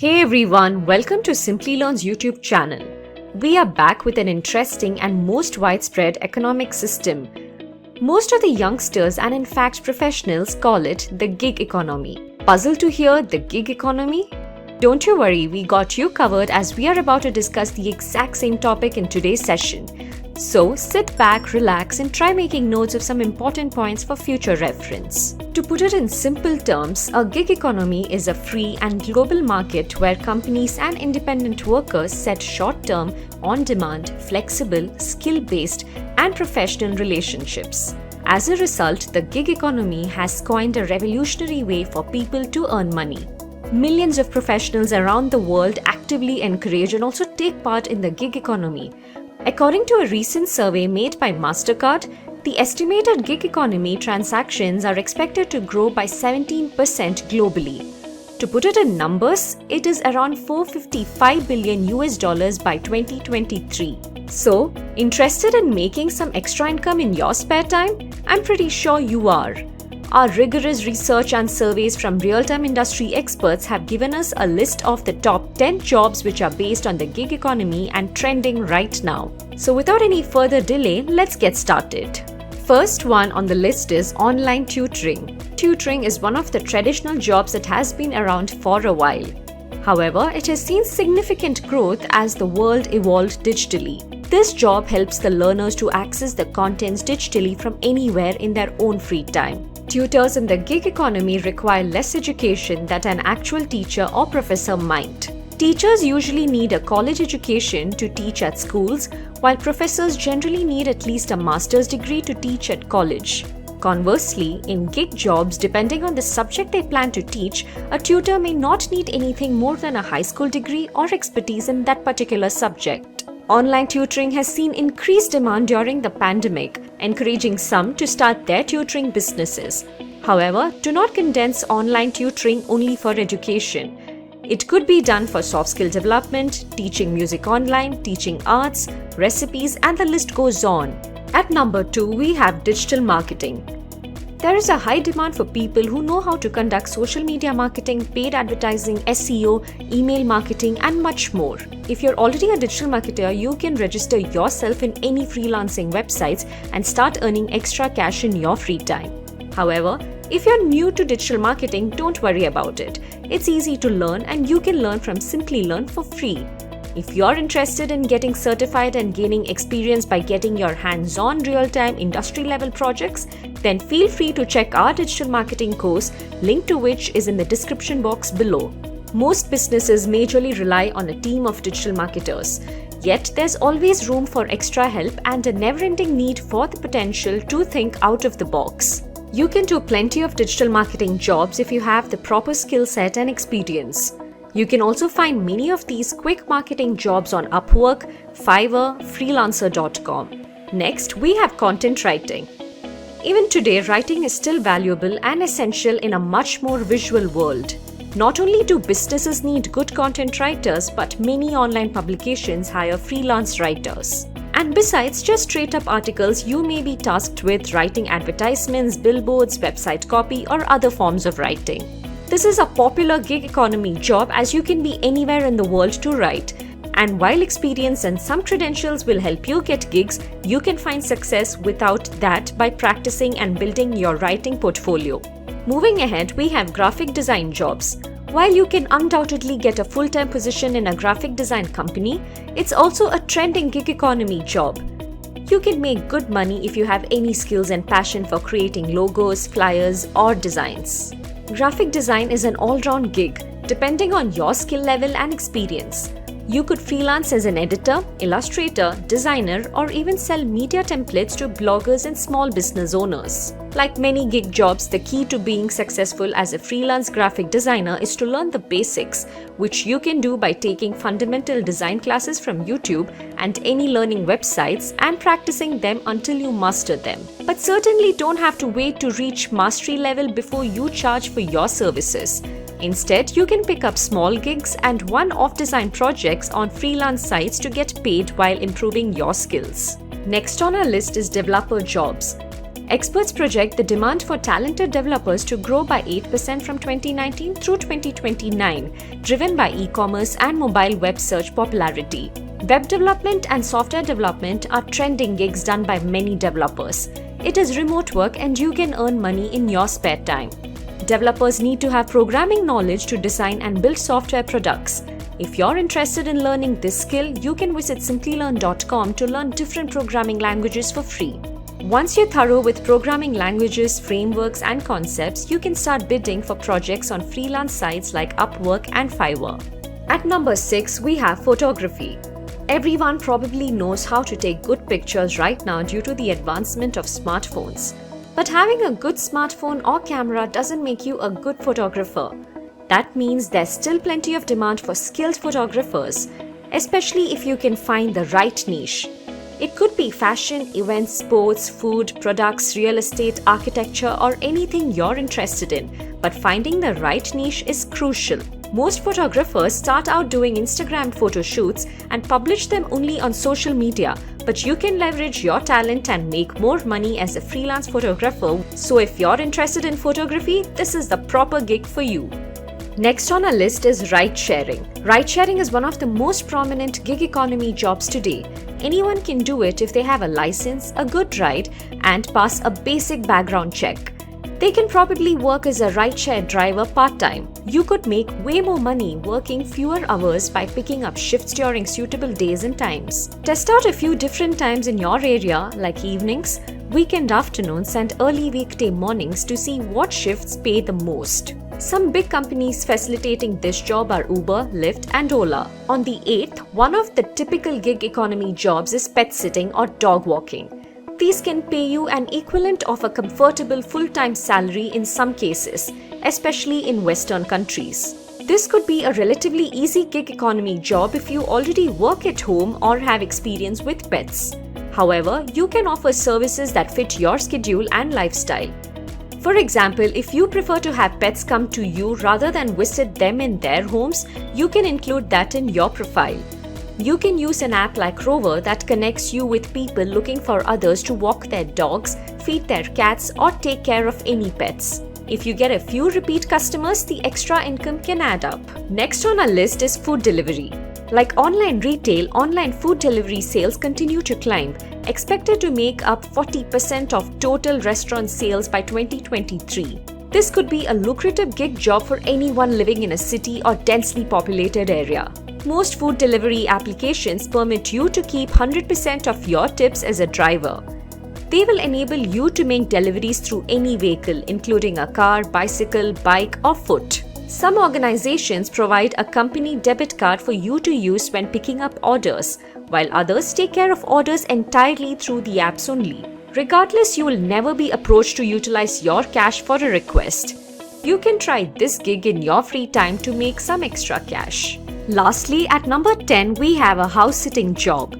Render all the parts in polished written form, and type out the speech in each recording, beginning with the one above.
Hey everyone, welcome to Simply Learn's YouTube channel. We are back with an interesting and most widespread economic system. Most of the youngsters and in fact professionals call it the gig economy. Puzzled to hear the gig economy? Don't you worry, we got you covered as we are about to discuss the exact same topic in today's session. So sit back, relax and try making notes of some important points for future reference. To put it in simple terms, a gig economy is a free and global market where companies and independent workers set short-term, on-demand, flexible, skill-based and professional relationships. As a result, the gig economy has coined a revolutionary way for people to earn money. Millions of professionals around the world actively encourage and also take part in the gig economy. According to a recent survey made by MasterCard, the estimated gig economy transactions are expected to grow by 17% globally. To put it in numbers, it is around $455 billion by 2023. So, interested in making some extra income in your spare time? I'm pretty sure you are. Our rigorous research and surveys from real-time industry experts have given us a list of the top 10 jobs which are based on the gig economy and trending right now. So without any further delay, let's get started. First one on the list is online tutoring. Tutoring is one of the traditional jobs that has been around for a while. However, it has seen significant growth as the world evolved digitally. This job helps the learners to access the contents digitally from anywhere in their own free time. Tutors in the gig economy require less education than an actual teacher or professor might. Teachers usually need a college education to teach at schools, while professors generally need at least a master's degree to teach at college. Conversely, in gig jobs, depending on the subject they plan to teach, a tutor may not need anything more than a high school degree or expertise in that particular subject. Online tutoring has seen increased demand during the pandemic, encouraging some to start their tutoring businesses. However, do not condense online tutoring only for education. It could be done for soft skill development, teaching music online, teaching arts, recipes, and the list goes on. At number 2, we have digital marketing. There is a high demand for people who know how to conduct social media marketing, paid advertising, SEO, email marketing, and much more. If you're already a digital marketer, you can register yourself in any freelancing websites and start earning extra cash in your free time. However, if you're new to digital marketing, don't worry about it. It's easy to learn and you can learn from Simply Learn for free. If you're interested in getting certified and gaining experience by getting your hands-on real-time industry-level projects, then feel free to check our digital marketing course, link to which is in the description box below. Most businesses majorly rely on a team of digital marketers. Yet, there's always room for extra help and a never-ending need for the potential to think out of the box. You can do plenty of digital marketing jobs if you have the proper skill set and experience. You can also find many of these quick marketing jobs on Upwork, Fiverr, Freelancer.com. Next, we have content writing. Even today, writing is still valuable and essential in a much more visual world. Not only do businesses need good content writers, but many online publications hire freelance writers. And besides just straight-up articles, you may be tasked with writing advertisements, billboards, website copy, or other forms of writing. This is a popular gig economy job as you can be anywhere in the world to write. And while experience and some credentials will help you get gigs, you can find success without that by practicing and building your writing portfolio. Moving ahead, we have graphic design jobs. While you can undoubtedly get a full-time position in a graphic design company, it's also a trending gig economy job. You can make good money if you have any skills and passion for creating logos, flyers, or designs. Graphic design is an all-round gig, depending on your skill level and experience. You could freelance as an editor, illustrator, designer, or even sell media templates to bloggers and small business owners. Like many gig jobs, the key to being successful as a freelance graphic designer is to learn the basics, which you can do by taking fundamental design classes from YouTube and any learning websites and practicing them until you master them. But certainly don't have to wait to reach mastery level before you charge for your services. Instead, you can pick up small gigs and one-off design projects on freelance sites to get paid while improving your skills. Next on our list is developer jobs. Experts project the demand for talented developers to grow by 8% from 2019 through 2029, driven by e-commerce and mobile web search popularity. Web development and software development are trending gigs done by many developers. It is remote work and you can earn money in your spare time. Developers need to have programming knowledge to design and build software products. If you're interested in learning this skill, you can visit simplylearn.com to learn different programming languages for free. Once you're thorough with programming languages, frameworks, and concepts, you can start bidding for projects on freelance sites like Upwork and Fiverr. At number 6, we have photography. Everyone probably knows how to take good pictures right now due to the advancement of smartphones. But having a good smartphone or camera doesn't make you a good photographer. That means there's still plenty of demand for skilled photographers, especially if you can find the right niche. It could be fashion, events, sports, food, products, real estate, architecture, or anything you're interested in. But finding the right niche is crucial. Most photographers start out doing Instagram photo shoots and publish them only on social media, but you can leverage your talent and make more money as a freelance photographer. So if you're interested in photography, this is the proper gig for you. Next on our list is ride-sharing. Ride-sharing is one of the most prominent gig economy jobs today. Anyone can do it if they have a license, a good ride, and pass a basic background check. They can probably work as a rideshare driver part-time. You could make way more money working fewer hours by picking up shifts during suitable days and times. Test out a few different times in your area, like evenings, weekend afternoons, and early weekday mornings to see what shifts pay the most. Some big companies facilitating this job are Uber, Lyft, and Ola. On the 8th, one of the typical gig economy jobs is pet sitting or dog walking. These can pay you an equivalent of a comfortable full-time salary in some cases, especially in Western countries. This could be a relatively easy gig economy job if you already work at home or have experience with pets. However, you can offer services that fit your schedule and lifestyle. For example, if you prefer to have pets come to you rather than visit them in their homes, you can include that in your profile. You can use an app like Rover that connects you with people looking for others to walk their dogs, feed their cats, or take care of any pets. If you get a few repeat customers, the extra income can add up. Next on our list is food delivery. Like online retail, online food delivery sales continue to climb, expected to make up 40% of total restaurant sales by 2023. This could be a lucrative gig job for anyone living in a city or densely populated area. Most food delivery applications permit you to keep 100% of your tips as a driver. They will enable you to make deliveries through any vehicle, including a car, bicycle, bike, or foot. Some organizations provide a company debit card for you to use when picking up orders, while others take care of orders entirely through the apps only. Regardless, you will never be approached to utilize your cash for a request. You can try this gig in your free time to make some extra cash. Lastly, at number 10, we have a house-sitting job.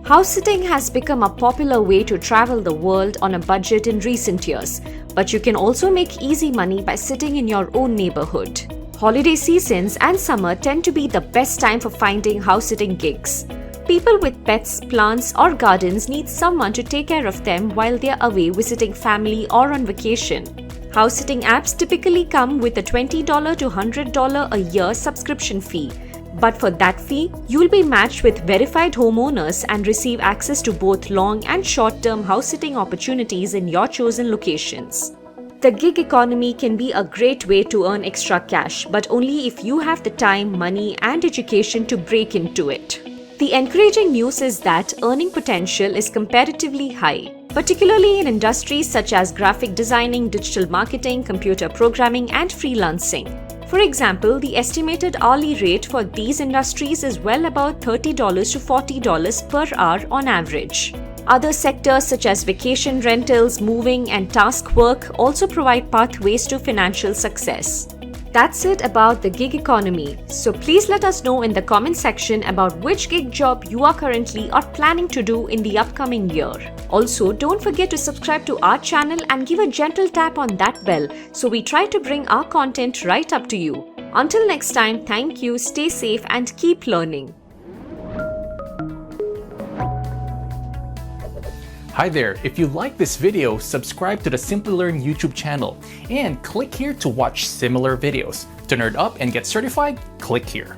House-sitting has become a popular way to travel the world on a budget in recent years, but you can also make easy money by sitting in your own neighborhood. Holiday seasons and summer tend to be the best time for finding house-sitting gigs. People with pets, plants, or gardens need someone to take care of them while they're away visiting family or on vacation. House-sitting apps typically come with a $20 to $100 a year subscription fee. But for that fee, you'll be matched with verified homeowners and receive access to both long and short-term house-sitting opportunities in your chosen locations. The gig economy can be a great way to earn extra cash, but only if you have the time, money, and education to break into it. The encouraging news is that earning potential is comparatively high, particularly in industries such as graphic designing, digital marketing, computer programming, and freelancing. For example, the estimated hourly rate for these industries is well above $30 to $40 per hour on average. Other sectors such as vacation rentals, moving, and task work also provide pathways to financial success. That's it about the gig economy. So please let us know in the comment section about which gig job you are currently or planning to do in the upcoming year. Also, don't forget to subscribe to our channel and give a gentle tap on that bell so we try to bring our content right up to you. Until next time, thank you, stay safe, and keep learning. Hi there, if you like this video, subscribe to the Simplilearn YouTube channel and click here to watch similar videos. To nerd up and get certified, click here.